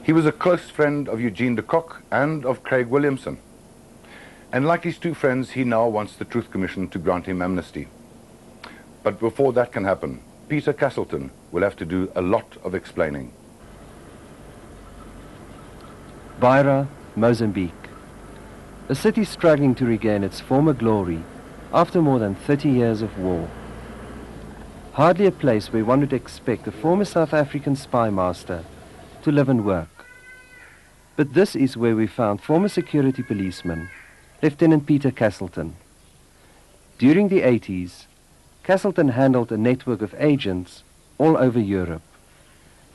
He was a close friend of Eugene de Kock and of Craig Williamson. And like his two friends, he now wants the Truth Commission to grant him amnesty. But before that can happen, Peter Casselton will have to do a lot of explaining. Beira, Mozambique. A city struggling to regain its former glory after more than 30 years of war. Hardly a place where one would expect a former South African spy master to live and work. But this is where we found former security policeman Lieutenant Peter Casselton. During the 80s, Casselton handled a network of agents all over Europe.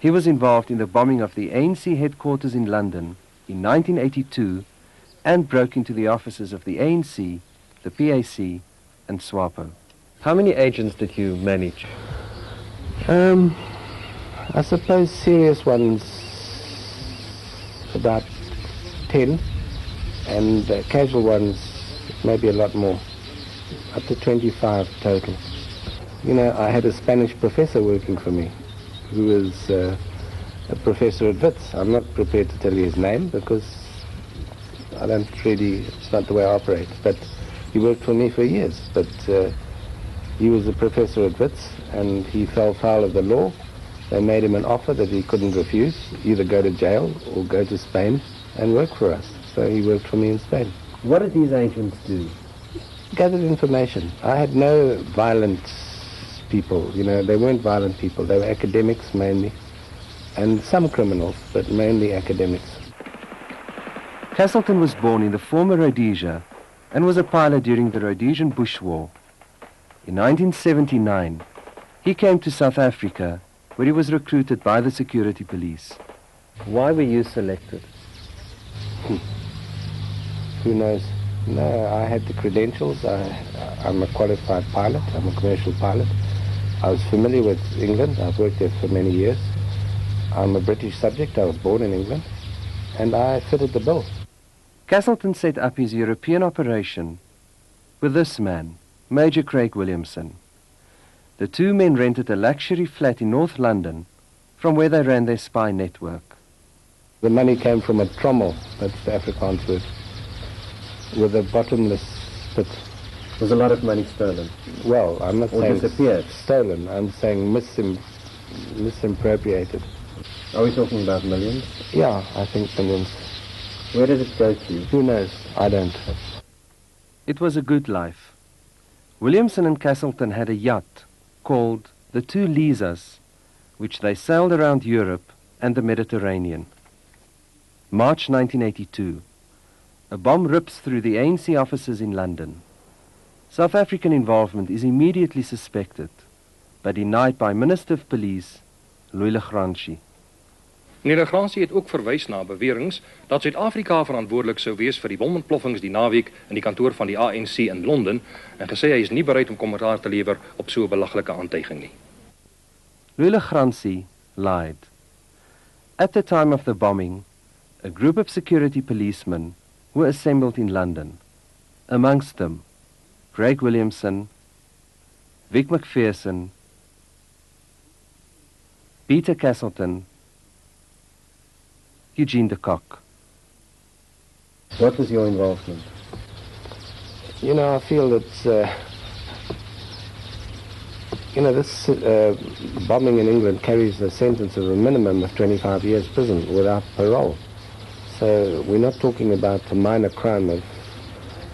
He was involved in the bombing of the ANC headquarters in London in 1982 and broke into the offices of the ANC, the PAC and SWAPO. How many agents did you manage? I suppose serious ones about 10 and casual ones maybe a lot more, up to 25 total. You know, I had a Spanish professor working for me who was a professor at Wits. I'm not prepared to tell you his name because I don't really, it's not the way I operate, but he worked for me for years. But he was a professor at Wits and he fell foul of the law. They made him an offer that he couldn't refuse, either go to jail or go to Spain and work for us. So he worked for me in Spain. What did these agents do? Gathered information. I had no violent people, you know, they weren't violent people. They were academics mainly, and some criminals, but mainly academics. Casselton was born in the former Rhodesia and was a pilot during the Rhodesian Bush War. In 1979, he came to South Africa, where he was recruited by the security police. Why were you selected? Who knows? No, I had the credentials. I'm a qualified pilot. I'm a commercial pilot. I was familiar with England. I've worked there for many years. I'm a British subject. I was born in England. And I fitted the bill. Casselton set up his European operation with this man, Major Craig Williamson. The two men rented a luxury flat in North London from where they ran their spy network. The money came from a trommel, that's the Afrikaans word, with a bottomless pit. Was a lot of money stolen? Well, I'm not saying disappeared. Stolen. I'm saying misappropriated. Are we talking about millions? Yeah, I think millions. Where did it go to? Who knows? I don't. It was a good life. Williamson and Casselton had a yacht called the Two Lisas, which they sailed around Europe and the Mediterranean. March 1982. A bomb rips through the ANC offices in London. South African involvement is immediately suspected, but denied by Minister of Police, Louis Legrandsie. Meneer Legrandsie het ook verwys na beweringe dat Suid-Afrika verantwoordelik sou wees vir die bomontploffings die naweek in die kantoor van die ANC in Londen en gesê hy is nie bereid om kommentaar te lewer op so 'n belaglike aantuiging nie. Louis Legrandsie lied. At the time of the bombing, a group of security policemen were assembled in London. Amongst them, Craig Williamson, Vic McPherson, Peter Casselton, Eugene de Kock. What was your involvement? You know, I feel that, this bombing in England carries a sentence of a minimum of 25 years prison without parole. So we're not talking about a minor crime of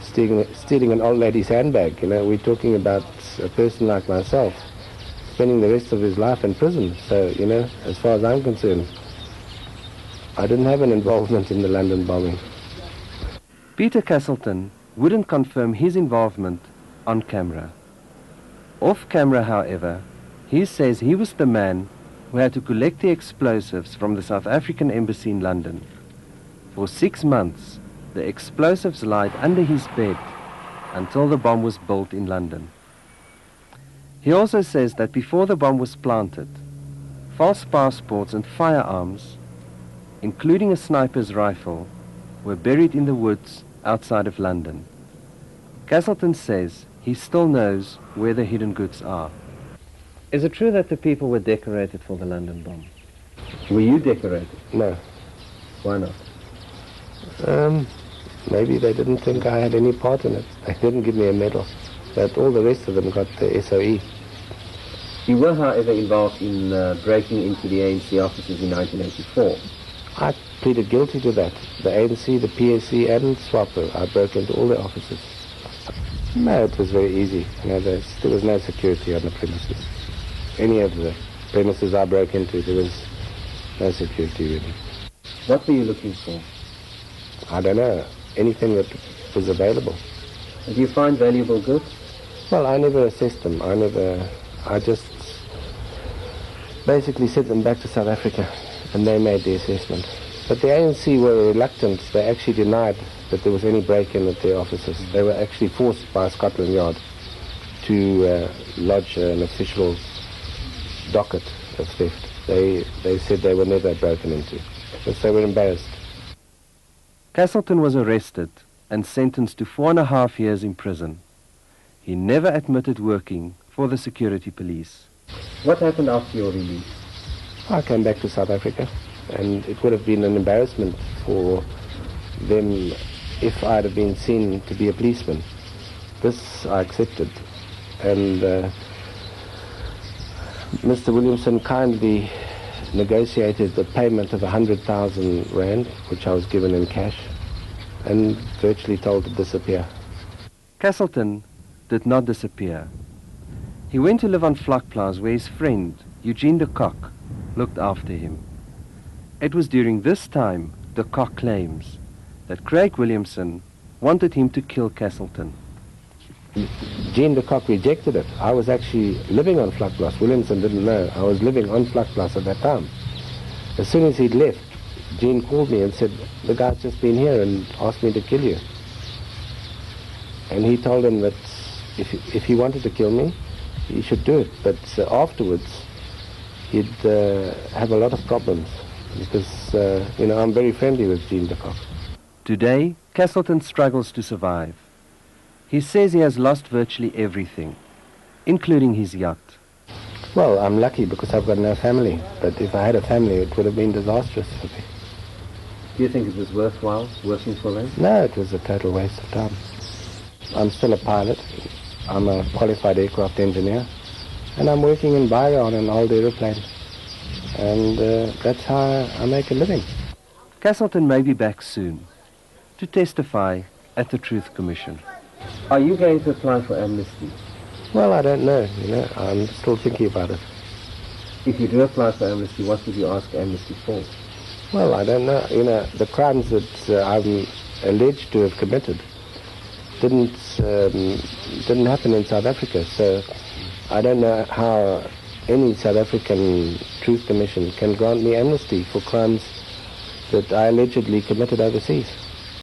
stealing an old lady's handbag, you know. We're talking about a person like myself spending the rest of his life in prison. So, you know, as far as I'm concerned, I didn't have an involvement in the London bombing. Peter Casselton wouldn't confirm his involvement on camera. Off camera, however, he says he was the man who had to collect the explosives from the South African embassy in London. For 6 months, the explosives lied under his bed until the bomb was built in London. He also says that before the bomb was planted, false passports and firearms, including a sniper's rifle, were buried in the woods outside of London. Casselton says he still knows where the hidden goods are. Is it true that the people were decorated for the London bomb? Were you decorated? No. Why not? Maybe they didn't think I had any part in it. They didn't give me a medal. But all the rest of them got the SOE. You were, however, involved in breaking into the ANC offices in 1984. I pleaded guilty to that. The ANC, the PSC, and SWAPO. I broke into all the offices. No, it was very easy. There was no security on the premises. Any of the premises I broke into, there was no security really. What were you looking for? I don't know. Anything that was available. Did you find valuable goods? Well, I never assessed them. I just basically sent them back to South Africa, and they made the assessment. But the ANC were reluctant. They actually denied that there was any break-in at their offices. They were actually forced by Scotland Yard to lodge an official docket of theft. They said they were never broken into, because they were embarrassed. Casselton was arrested and sentenced to 4.5 years in prison. He never admitted working for the security police. What happened after your release? I came back to South Africa, and it would have been an embarrassment for them if I'd have been seen to be a policeman. This I accepted, and Mr. Williamson kindly negotiated the payment of 100,000 rand, which I was given in cash, and virtually told to disappear. Casselton did not disappear. He went to live on Vlakplaas, where his friend, Eugene de Kock, looked after him. It was during this time, de Kock claims, that Craig Williamson wanted him to kill Casselton. Eugene de Kock rejected it. I was actually living on Vlakplaas. Williamson didn't know. I was living on Vlakplaas at that time. As soon as he'd left, Gene called me and said, the guy's just been here and asked me to kill you. And he told him that if he wanted to kill me, he should do it. But afterwards, he'd have a lot of problems because, I'm very friendly with Eugene de Kock. Today, Casselton struggles to survive. He says he has lost virtually everything, including his yacht. Well, I'm lucky because I've got no family. But if I had a family, it would have been disastrous for me. Do you think it was worthwhile working for them? No, it was a total waste of time. I'm still a pilot. I'm a qualified aircraft engineer. And I'm working in Beira on an old aeroplane. And that's how I make a living. Casselton may be back soon to testify at the Truth Commission. Are you going to apply for amnesty? Well, I don't know. I'm still thinking about it. If you do apply for amnesty, what would you ask amnesty for? Well, I don't know. The crimes that I'm alleged to have committed didn't happen in South Africa. So I don't know how any South African Truth Commission can grant me amnesty for crimes that I allegedly committed overseas.